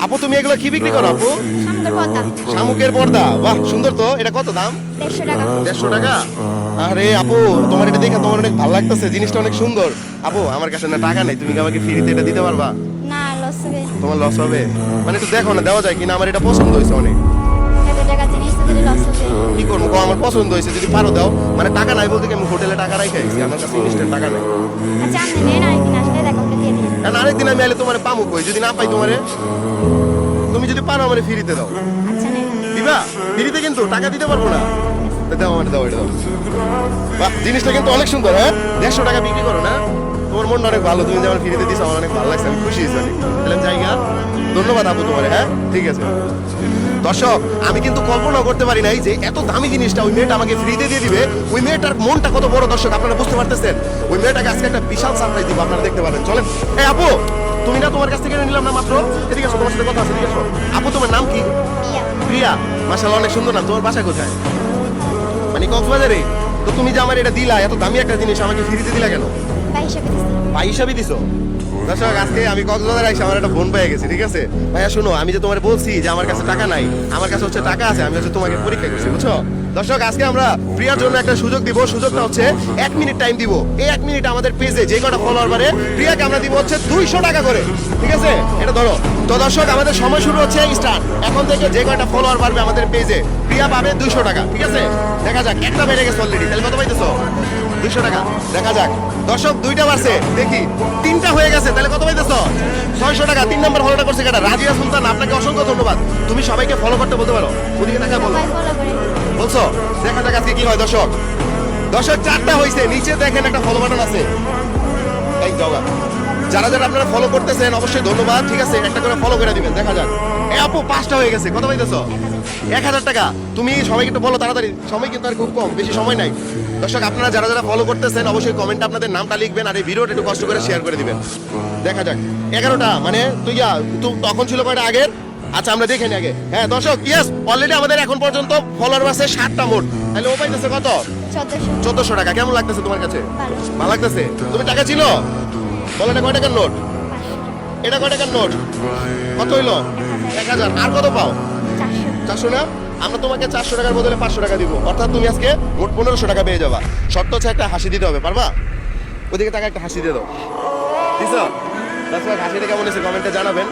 আপু তুমি এগুলো কি বিক্রি করো আপু? শামুকের পর্দা। শামুকের পর্দা, বাহ সুন্দর তো। এটা কত দাম? 150 টাকা। 150 টাকা। আরে আপু তোমার এটা দেখে তোমার অনেক ভালো লাগতেছে, জিনিসটা অনেক সুন্দর। আপু আমার কাছে না টাকা নেই, তুমি কি আমাকে ফ্রিতে এটা দিতে পারবা? না, লস হবে। তোমার লস হবে? মানে একটু দেখো না, দেওয়া যায় কিনা, আমার এটা পছন্দ হয়েছে অনেক। এত টাকা জিনিস তো দিলে লস হবে। কি করবো গো, আমার পছন্দ হয়েছে, যদি পারো দাও। মানে টাকা নাই বলতে কি আমি হোটেলে টাকা রাখে গেছি, আমার কাছে ইনস্ট্যান্ট টাকা নেই। আচ্ছা আপনি নেন, আরেকদিন আসলে দেখা করে দিয়ে দিন। কারণ আরেকদিন আমি এলে তোমার পামু কই, যদি না পাই তোমারে। তুমি যদি পারো আমার ফ্রিতে দাও। আচ্ছা নেন। দিবা? ফ্রিতে কিন্তু টাকা দিতে পারবো না। দাও আমার, দাও এটা দাও। বাহ জিনিসটা কিন্তু অনেক সুন্দর। হ্যাঁ 150 টাকা বিক্রি করো না? তোমার মনটা অনেক ভালো, তুমি যে আমার ফ্রিতে দিছো আমার অনেক ভালো লাগছে, আমি খুশি হয়েছি অনেক। তাহলে জায়গা ধন্যবাদ আপু তোমার। হ্যাঁ ঠিক আছে। দর্শক আমি কিন্তু কল্পনা করতে পারি নাই যে এত দামি জিনিসটা ওই মেয়েটা আমাকে ফ্রিতে দিয়ে দিবে। ওই মেয়েটার মনটা কত বড় দর্শক, আপনারা বুঝতে পারতেছেন। ওই মেয়েটাকে আজকে একটা বিশাল সারপ্রাইজ দিব, আপনারা দেখতে পারেন। চলেন। এই আপু তুমি না তোমার কাছ থেকে নিলাম না মাত্র, এদিকে এসো, তোমার সাথে কথা আছে, এদিকে এসো। আপু তোমার নাম কি? ইয়া। প্রিয়া। মাশাআল্লাহ অনেক সুন্দর নাম। তোমার বাসা কোথায়? মানে কক্সবাজারে? তো তুমি যে আমার এটা দিলা, এত দামি একটা জিনিস আমাকে ফ্রিতে দিলা কেন? ভাই হিসাবে দিছি। ভাই হিসাবে দিছো? দর্শক আজকে আমি কক্সবাজার আইসা আমার একটা বোন পেয়ে গেছি, ঠিক আছে ভাইয়া। শোনো আমি যে তোমার বলছি যে আমার কাছে টাকা নাই, আমার কাছে হচ্ছে টাকা আছে, আমি হচ্ছে তোমাকে পরীক্ষা করছি, বুঝছো? দর্শক আজকে আমরা প্রিয়ার জন্য একটা সুযোগ দিব। সুযোগটা হচ্ছে 1 মিনিট টাইম দিব। এই 1 মিনিট আমাদের পেজে যে কটা ফলোয়ার বাড়ে প্রিয়াকে আমরা দিব হচ্ছে 200 টাকা করে, ঠিক আছে? এটা ধরো। তো দর্শক আমাদের সময় শুরু হচ্ছে স্টার্ট। এখন থেকে যে কটা ফলোয়ার বাড়বে আমাদের পেজে প্রিয়া পাবে 200 টাকা, ঠিক আছে? দেখা যাক, একটা বেড়ে গেছে অলরেডি, তাহলে কত পাইতেছো? 200 টাকা। দেখা যাক। দর্শক 2টা বাড়ছে, দেখি 3টা হয়ে গেছে, তাহলে কত পাইতেছো? 600 টাকা। 3 নম্বর ফলোটা করছে কাটা? রাজিয়া সুলতান, আপনাকে অসংখ্য ধন্যবাদ। তুমি সবাইকে ফলো করতে বলতে পারো, ওদিকে টাকা বলো। সবাই ফলো করে। বলছো? দেখা যাক আজকে কি হয়। দর্শক 4টা হয়েছে, নিচে দেখেন একটা ফলো বাটন আছে, এই জায়গা। যারা যারা আপনারা ফলো করতেছেন অবশ্যই ধন্যবাদ, ঠিক আছে? একটা করে ফলো করে দিবেন। দেখা যাক। এই আপু 5টা হয়ে গেছে, কত পাইতেছো? 1000 টাকা। তুমি সবাইকে একটু বলো তাড়াতাড়ি, সময় কিন্তু আর খুব কম, বেশি সময় নাই। দর্শক আপনারা যারা যারা ফলো করতেছেন অবশ্যই কমেন্টে আপনাদের নামটা লিখবেন, আর এই ভিডিওটা একটু কষ্ট করে শেয়ার করে দিবেন। দেখা যাক। 11টা মানে তুই তখন ছিল কয়টা আগের? আচ্ছা আমরা দেখে নি আগে। হ্যাঁ দর্শক ইয়েস, অলরেডি আমাদের এখন পর্যন্ত ফলোয়ার আছে 7টা মোট। তাহলে ও পাইতেছে কত? 1400 টাকা। কেমন লাগতেছে তোমার কাছে? ভালো লাগতেছে? তুমি টাকা ছিল? বলো এটা কয় টাকার নোট? এটা কয় টাকার নোট? কত হইলো? 1000। আর কত পাও? 400 না? আমরা তোমাকে 400 টাকার বদলে 500 টাকা দিব, অর্থাৎ তুমি আজকে মোট 1500 টাকা পেয়ে যাবা। শর্ত হচ্ছে একটা হাসি দিতে হবে, পারবা? ওদিকে টাকা একটা হাসি দিয়ে দাও। দিছো? দর্শক হাসিটা কেমন হয়েছে কমেন্টে জানাবেন।